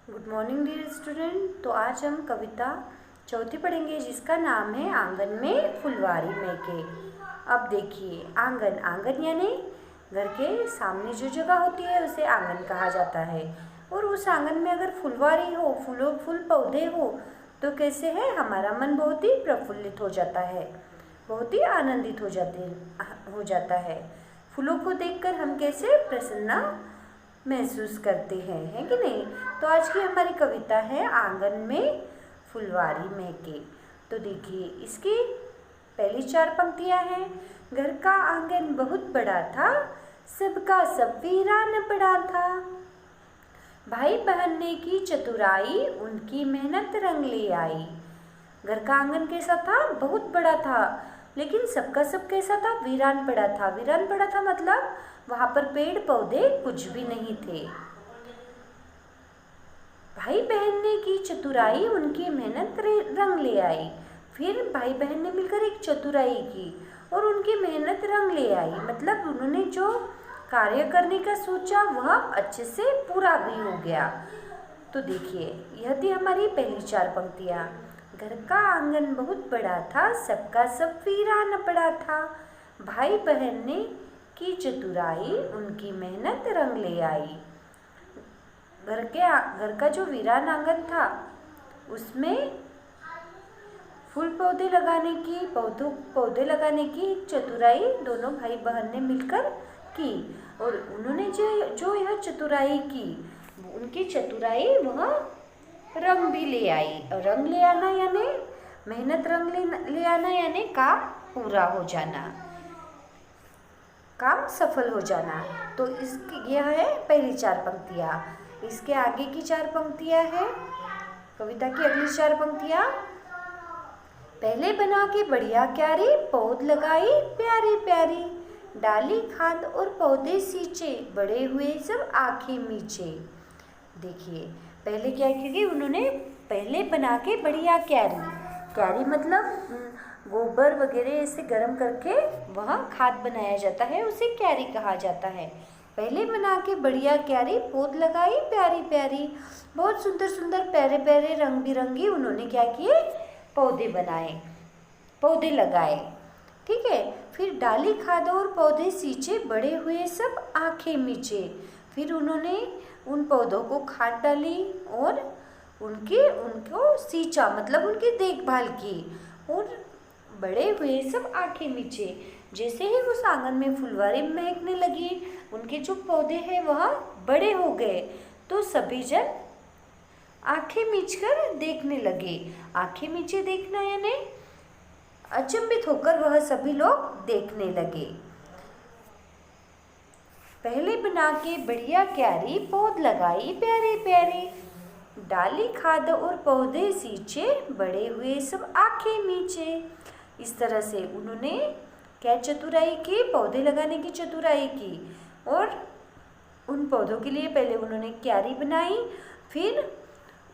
Good morning dear student. तो आज हम कविता चौथी पढ़ेंगे जिसका नाम है आंगन में फुलवारी महके। अब देखिए, आंगन आंगन यानी घर के सामने जो जगह होती है उसे आंगन कहा जाता है। और उस आंगन में अगर फुलवारी हो, फूल पौधे हो तो कैसे है, हमारा मन बहुत ही प्रफुल्लित हो जाता है, बहुत ही आनंदित हो जाता है। फूलों को देखकर हम कैसे प्रसन्नता महसूस करते हैं, है कि नहीं। तो आज की हमारी कविता है आंगन में फुलवारी महके। तो देखिए, इसकी पहली 4 पंक्तियां हैं। घर का आंगन बहुत बड़ा था, सबका सब वीरान पड़ा था। भाई बहन ने की चतुराई, उनकी मेहनत रंग ले आई। घर का आंगन कैसा था, बहुत बड़ा था, लेकिन सबका सब कैसा था, वीरान पड़ा था। वीरान पड़ा था मतलब वहाँ पर पेड़ पौधे कुछ भी नहीं थे। भाई बहन ने की चतुराई, उनकी मेहनत रंग ले आई। फिर भाई बहन ने मिलकर एक चतुराई की और उनकी मेहनत रंग ले आई, मतलब उन्होंने जो कार्य करने का सोचा वह अच्छे से पूरा भी हो गया। तो देखिए, यह थी हमारी पहली 4 पंक्तियाँ। घर का आंगन बहुत बड़ा था, सबका सब वीरान पड़ा था। भाई बहन ने की चतुराई, उनकी मेहनत रंग ले आई। घर का जो वीरान आंगन था उसमें पौधे लगाने की चतुराई दोनों भाई बहन ने मिलकर की। और उन्होंने जो यह चतुराई की, उनकी चतुराई वह रंग भी ले आई। रंग ले आना यानी मेहनत, रंग ले आना यानी काम पूरा हो जाना, काम सफल हो जाना। तो यह है पहली 4 पंक्तियाँ। इसके आगे की 4 पंक्तियाँ हैं, कविता की अगली 4 पंक्तियाँ। पहले बना के बढ़िया क्यारी, पौध लगाई प्यारी प्यारी। डाली खाद और पौधे सींचे, बड़े हुए सब आँखें मीचे। देखिए, पहले क्या की, उन्होंने पहले बना के बढ़िया क्यारी मतलब गोबर वगैरह ऐसे गर्म करके वहाँ खाद बनाया जाता है, उसे क्यारी कहा जाता है। पहले बना के बढ़िया क्यारी, पौध लगाई प्यारी प्यारी। बहुत सुंदर सुंदर प्यारे प्यारे रंग बिरंगी उन्होंने क्या किए, पौधे बनाए, पौधे लगाए। ठीक है। फिर डाली खाद और पौधे सींचे, बड़े हुए सब आँखें मीचे। फिर उन्होंने उन पौधों को खाद डाली और उनको सींचा, मतलब उनकी देखभाल की, और बड़े हुए सब आँखें मीचे। जैसे ही उस आंगन में फुलवारी महकने लगी, उनके जो पौधे हैं वह बड़े हो गए, तो सभी जन आँखें मीचकर देखने लगे। आँखें मीचे देखना यानी अचंभित होकर वह सभी लोग देखने लगे। पहले बना के बढ़िया क्यारी, पौध लगाई प्यारे प्यारे। डाली खाद और पौधे सींचे, बड़े हुए सब आँखें मीचे। इस तरह से उन्होंने क्या चतुराई की, पौधे लगाने की चतुराई की, और उन पौधों के लिए पहले उन्होंने क्यारी बनाई, फिर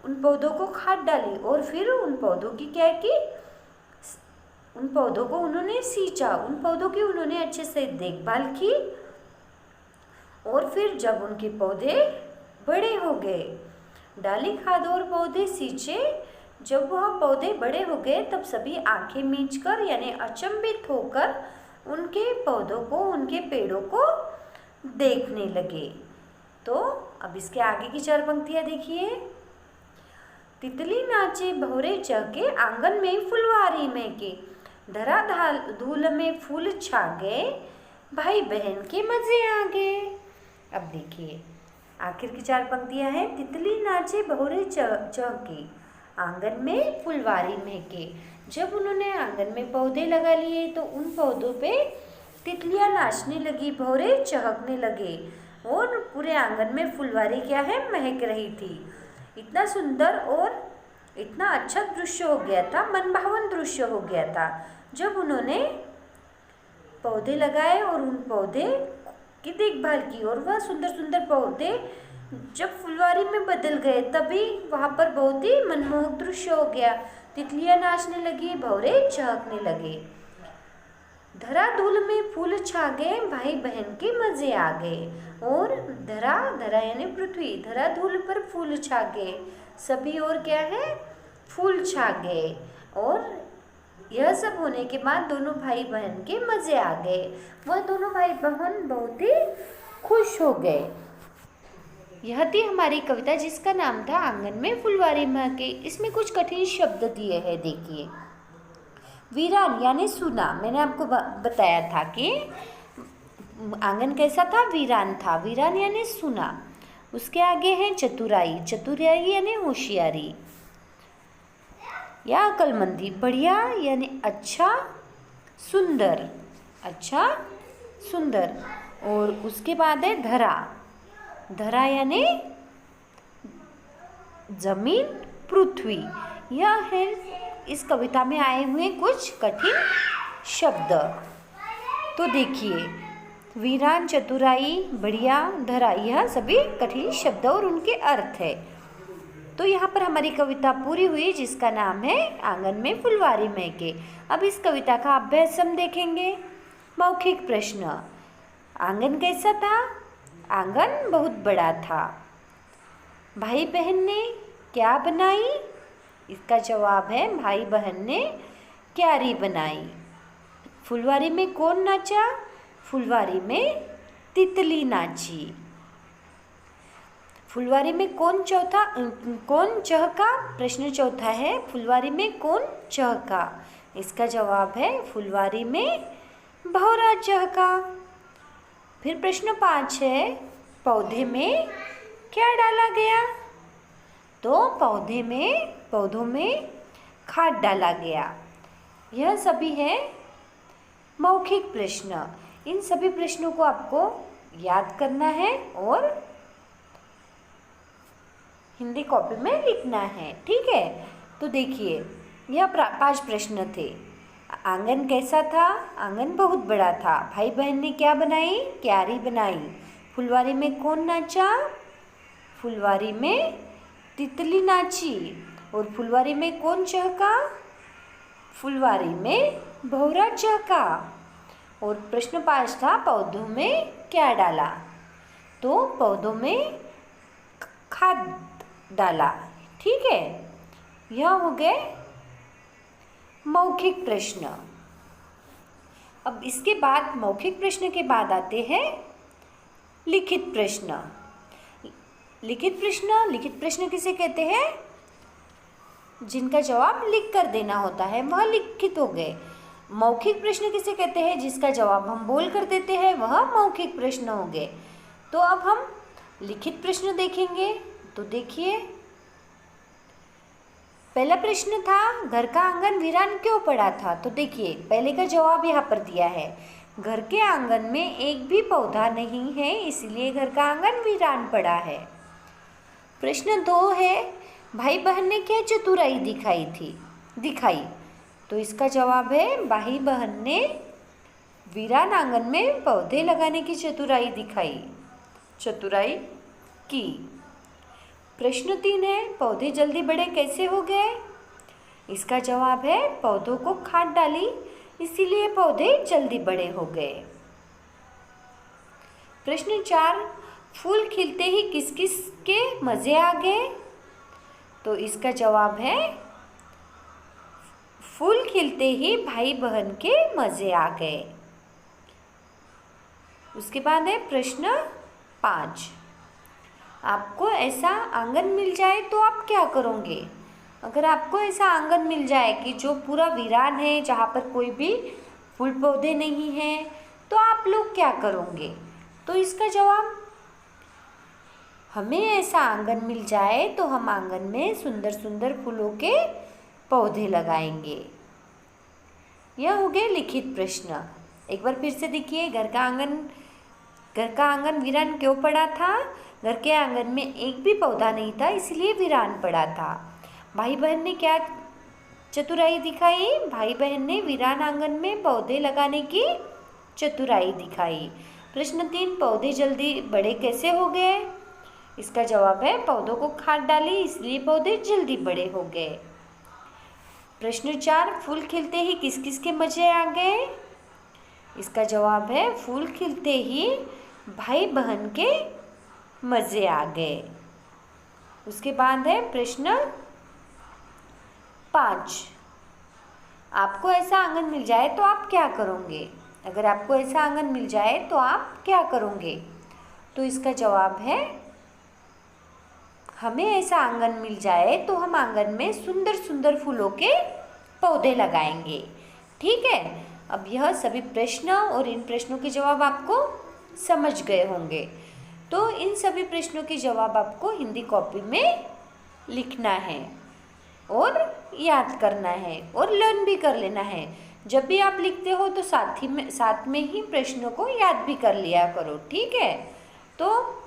उन पौधों को खाद डाली, और फिर उन पौधों की क्या की, उन पौधों को उन्होंने सींचा, उन पौधों की उन्होंने अच्छे से देखभाल की। और फिर जब उनके पौधे बड़े हो गए, डाली खाद और पौधे सींचे, जब वह पौधे बड़े हो गए तब सभी आंखें मीचकर यानी अचंभित होकर उनके पौधों को, उनके पेड़ों को देखने लगे। तो अब इसके आगे की 4 पंक्तियाँ देखिए। तितली नाचे भौरे चहके, आंगन में फुलवारी महके। धरा धूल में फूल छा गए, भाई बहन के मजे आ गए। अब देखिए, आखिर की 4 पंक्तियाँ हैं। तितली नाचे भौरे चहके, आंगन में फुलवारी महके। जब उन्होंने आंगन में पौधे लगा लिए तो उन पौधों पे तितलियाँ नाचने लगी, भौरे चहकने लगे, और पूरे आंगन में फुलवारी क्या है, महक रही थी। इतना सुंदर और इतना अच्छा दृश्य हो गया था, मनभावन दृश्य हो गया था जब उन्होंने पौधे लगाए और उन पौधे की देखभाल की, और वह सुंदर सुंदर पौधे जब फुलवारी में बदल गए तभी वहाँ पर बहुत ही मनमोहक दृश्य हो गया। तितलियाँ नाचने लगी, भौरे चहकने लगे। धराधुल में फूल छा गए, भाई बहन के मजे आ गए। और धरा धरा यानी पृथ्वी, धराधुल पर फूल छा गए, सभी और क्या है, फूल छा गए। और यह सब होने के बाद दोनों भाई बहन के मजे आ गए। वह दोनों भाई बहन बहुत ही खुश हो गए। यह थी हमारी कविता जिसका नाम था आंगन में फुलवारी महके। इसमें कुछ कठिन शब्द दिए हैं, देखिए। वीरान यानी सूना, मैंने आपको बताया था कि आंगन कैसा था, वीरान था। वीरान यानी सूना। उसके आगे है चतुराई, चतुराई यानी होशियारी या अक्लमंदी। बढ़िया यानी अच्छा, सुंदर, अच्छा सुंदर। और उसके बाद है धरा, धरा यानी जमीन, पृथ्वी। यह है इस कविता में आए हुए कुछ कठिन शब्द। तो देखिए, वीरान, चतुराई, बढ़िया, धरा, यह सभी कठिन शब्द और उनके अर्थ है। तो यहाँ पर हमारी कविता पूरी हुई जिसका नाम है आंगन में फुलवारी महके। अब इस कविता का अभ्यास हम देखेंगे। मौखिक प्रश्न, आंगन कैसा था? आंगन बहुत बड़ा था। भाई बहन ने क्या बनाई? इसका जवाब है भाई बहन ने क्यारी बनाई। फुलवारी में कौन नाचा? फुलवारी में तितली नाची। फुलवारी में कौन चहका? प्रश्न चौथा है, फुलवारी में कौन चहका? इसका जवाब है फुलवारी में भौरा चहका। फिर प्रश्न 5 है, पौधे में क्या डाला गया? तो पौधों में खाद डाला गया। यह सभी है मौखिक प्रश्न। इन सभी प्रश्नों को आपको याद करना है और हिंदी कॉपी में लिखना है, ठीक है। तो देखिए, यह 5 प्रश्न थे। आंगन कैसा था? आंगन बहुत बड़ा था। भाई बहन ने क्या बनाई? क्यारी बनाई। फुलवारी में कौन नाचा? फुलवारी में तितली नाची। और फुलवारी में कौन चहका? फुलवारी में भौरा चहका। और प्रश्न 5 था, पौधों में क्या डाला? तो पौधों में खाद डाला, ठीक है। यह हो गए मौखिक प्रश्न। अब इसके बाद मौखिक प्रश्न के बाद आते हैं लिखित प्रश्न। लिखित प्रश्न किसे कहते हैं? जिनका जवाब लिख कर देना होता है, वह लिखित हो गए। मौखिक प्रश्न किसे कहते हैं? जिसका जवाब हम बोल कर देते हैं, वह मौखिक प्रश्न हो गए। तो अब हम लिखित प्रश्न देखेंगे। तो देखिए, पहला प्रश्न था, घर का आंगन वीरान क्यों पड़ा था? तो देखिए, पहले का जवाब यहाँ पर दिया है, घर के आंगन में एक भी पौधा नहीं है, इसलिए घर का आंगन वीरान पड़ा है। प्रश्न 2 है, भाई बहन ने क्या चतुराई दिखाई? तो इसका जवाब है, भाई बहन ने वीरान आंगन में पौधे लगाने की चतुराई की। प्रश्न 3 है, पौधे जल्दी बड़े कैसे हो गए? इसका जवाब है, पौधों को खाद डाली, इसीलिए पौधे जल्दी बड़े हो गए। प्रश्न 4, फूल खिलते ही किस किस के मजे आ गए? तो इसका जवाब है, फूल खिलते ही भाई बहन के मजे आ गए। उसके बाद है प्रश्न 5, आपको ऐसा आंगन मिल जाए तो आप क्या करोगे? अगर आपको ऐसा आंगन मिल जाए कि जो पूरा वीरान है, जहाँ पर कोई भी फूल पौधे नहीं हैं, तो आप लोग क्या करोगे? तो इसका जवाब, हमें ऐसा आंगन मिल जाए तो हम आंगन में सुंदर सुंदर फूलों के पौधे लगाएंगे। यह हो गए लिखित प्रश्न। एक बार फिर से देखिए, घर का आंगन वीरान क्यों पड़ा था? घर के आंगन में एक भी पौधा नहीं था, इसलिए वीरान पड़ा था। भाई बहन ने क्या चतुराई दिखाई? भाई बहन ने वीरान आंगन में पौधे लगाने की चतुराई दिखाई। प्रश्न 3, पौधे जल्दी बड़े कैसे हो गए? इसका जवाब है, पौधों को खाद डाली, इसलिए पौधे जल्दी बड़े हो गए। प्रश्न 4, फूल खिलते ही किस किस के मजे आ गए? इसका जवाब है फूल खिलते ही भाई बहन के मज़े आ गए। उसके बाद है प्रश्न 5। आपको ऐसा आंगन मिल जाए तो आप क्या करोगे? अगर आपको ऐसा आंगन मिल जाए तो आप क्या करोगे? तो इसका जवाब है हमें ऐसा आंगन मिल जाए तो हम आंगन में सुंदर सुंदर फूलों के पौधे लगाएंगे। ठीक है, अब यह सभी प्रश्न और इन प्रश्नों के जवाब आपको समझ गए होंगे। तो इन सभी प्रश्नों के जवाब आपको हिंदी कॉपी में लिखना है और याद करना है और लर्न भी कर लेना है। जब भी आप लिखते हो तो साथ में ही प्रश्नों को याद भी कर लिया करो। ठीक है, तो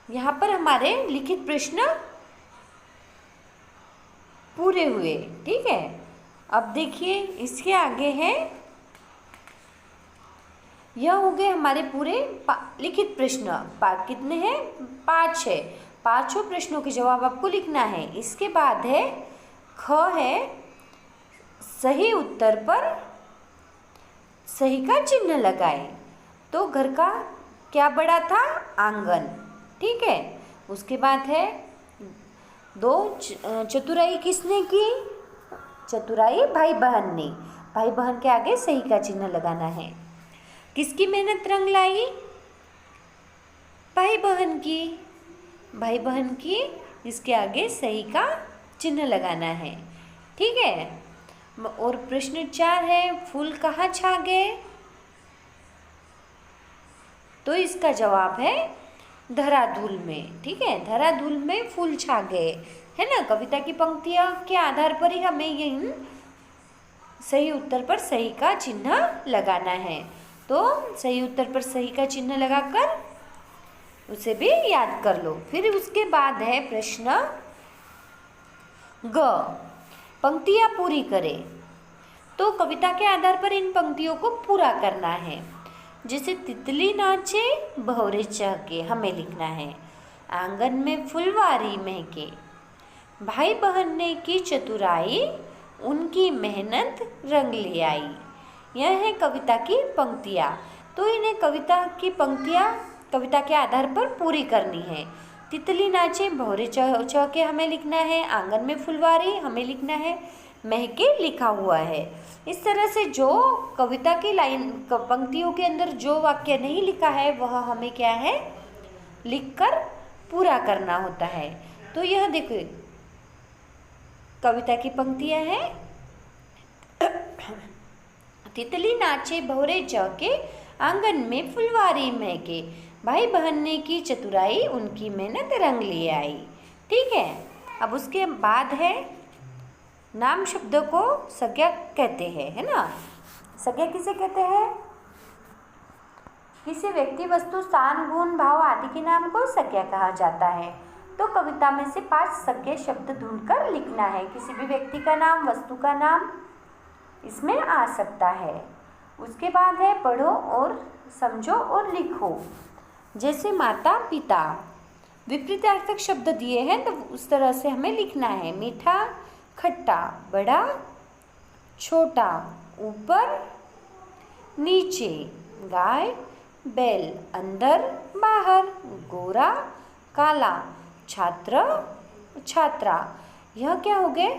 यहाँ पर हमारे लिखित प्रश्न पूरे हुए। ठीक है, अब देखिए इसके आगे है, यह हो गए हमारे पूरे लिखित प्रश्न। कितने हैं? 5 है। 5 प्रश्नों के जवाब आपको लिखना है। इसके बाद है ख है, सही उत्तर पर सही का चिन्ह लगाएं। तो घर का क्या बड़ा था? आंगन। ठीक है, उसके बाद है 2 चतुराई किसने की? चतुराई भाई बहन ने। भाई बहन के आगे सही का चिन्ह लगाना है। किसकी मेहनत रंग लाई? भाई बहन की। भाई बहन की, इसके आगे सही का चिन्ह लगाना है। ठीक है, और प्रश्न 4 है, फूल कहाँ छा गए? तो इसका जवाब है धराधूल में। ठीक है, धराधूल में फूल छा गए, है ना। कविता की पंक्तियों के आधार पर ही हमें इन सही उत्तर पर सही का चिन्ह लगाना है। तो सही उत्तर पर सही का चिन्ह लगाकर उसे भी याद कर लो। फिर उसके बाद है प्रश्न ग, पंक्तियाँ पूरी करें। तो कविता के आधार पर इन पंक्तियों को पूरा करना है। जैसे तितली नाचे भंवरे चहके, हमें लिखना है आंगन में फुलवारी महके, भाई बहन ने की चतुराई, उनकी मेहनत रंग ले आई। यह है कविता की पंक्तियाँ। तो इन्हें कविता की पंक्तियाँ कविता के आधार पर पूरी करनी है। तितली नाचे भंवरे चहके हमें लिखना है, आंगन में फुलवारी हमें लिखना है, महके लिखा हुआ है। इस तरह से जो कविता की लाइन पंक्तियों के अंदर जो वाक्य नहीं लिखा है वह हमें क्या है, लिखकर पूरा करना होता है। तो यह देखो कविता की पंक्तियां हैं, तितली नाचे भंवरे चहके, आंगन में फुलवारी महके, भाई बहन ने की चतुराई, उनकी मेहनत रंग ले आई। ठीक है, अब उसके बाद है नाम शब्द को संज्ञा कहते हैं, है ना। संज्ञा किसे कहते हैं? किसी व्यक्ति, वस्तु, स्थान, गुण, भाव आदि के नाम को संज्ञा कहा जाता है। तो कविता में से 5 संज्ञा शब्द ढूंढकर लिखना है। किसी भी व्यक्ति का नाम, वस्तु का नाम इसमें आ सकता है। उसके बाद है पढ़ो और समझो और लिखो। जैसे माता पिता, विपरीतार्थक शब्द दिए हैं तो उस तरह से हमें लिखना है। मीठा खट्टा, बड़ा छोटा, ऊपर नीचे, गाय बैल, अंदर बाहर, गोरा काला, छात्र छात्रा। यह क्या हो गए?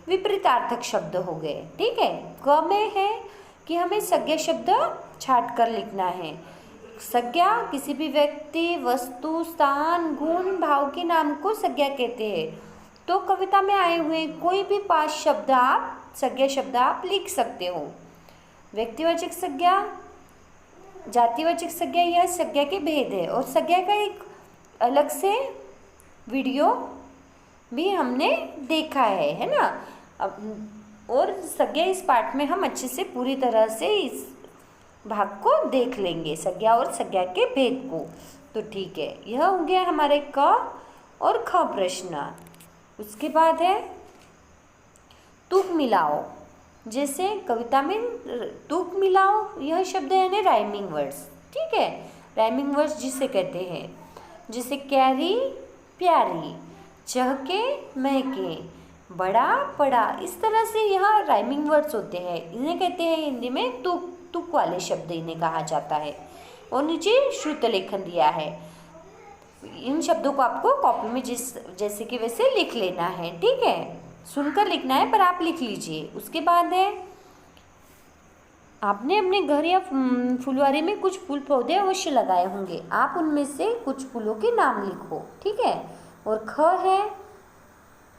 विपरीतार्थक शब्द हो गए। ठीक है, क में है कि हमें संज्ञा शब्द छाट कर लिखना है। संज्ञा किसी भी व्यक्ति, वस्तु, स्थान, गुण, भाव के नाम को संज्ञा कहते हैं। तो कविता में आए हुए कोई भी 5 शब्द आप संज्ञा शब्द आप लिख सकते हो। व्यक्तिवाचक संज्ञा, जातिवाचक संज्ञा, यह संज्ञा के भेद है और संज्ञा का एक अलग से वीडियो भी हमने देखा है ना। अब और संज्ञा इस पाठ में हम अच्छे से पूरी तरह से इस भाग को देख लेंगे, संज्ञा और संज्ञा के भेद को। तो ठीक है, यह हो गया हमारे क और ख प्रश्न। उसके बाद है तुक मिलाओ। जैसे कविता में तुक मिलाओ, यह शब्द है राइमिंग वर्ड्स। ठीक है, राइमिंग वर्ड्स जिसे कहते हैं, जैसे क्यारी प्यारी, चहके महके, बड़ा पड़ा, इस तरह से यह राइमिंग वर्ड्स होते हैं। इन्हें कहते हैं हिंदी में तुक। तुक वाले शब्द इन्हें कहा जाता है। और नीचे श्रुत लेखन दिया है। इन शब्दों को आपको कॉपी में जैसे कि वैसे लिख लेना है, ठीक है। सुनकर लिखना है पर आप लिख लीजिए। उसके बाद है, आपने अपने घर या फुलवारी में कुछ फूल पौधे अवश्य लगाए होंगे। आप उनमें से कुछ फूलों के नाम लिखो, ठीक है। और ख है,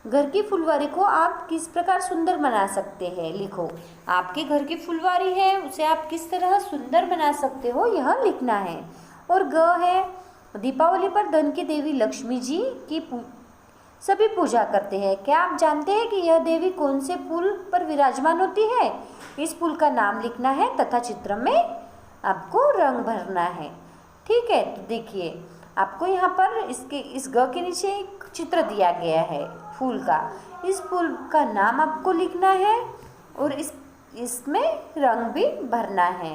घर की फुलवारी को आप किस प्रकार सुंदर बना सकते हैं, लिखो। आपके घर की फुलवारी है, उसे आप किस तरह सुंदर बना सकते हो, यह लिखना है। और ग है, दीपावली पर धन की देवी लक्ष्मी जी की सभी पूजा करते हैं। क्या आप जानते हैं कि यह देवी कौन से फूल पर विराजमान होती है? इस फूल का नाम लिखना है तथा चित्र में आपको रंग भरना है, ठीक है। तो देखिए, आपको यहाँ पर इस ग के नीचे एक चित्र दिया गया है फूल का। इस फूल का नाम आपको लिखना है और इसमें रंग भी भरना है।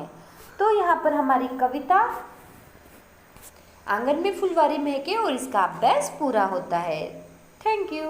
तो यहाँ पर हमारी कविता आंगन में फुलवारी महके और इसका अभ्यास पूरा होता है। Thank you.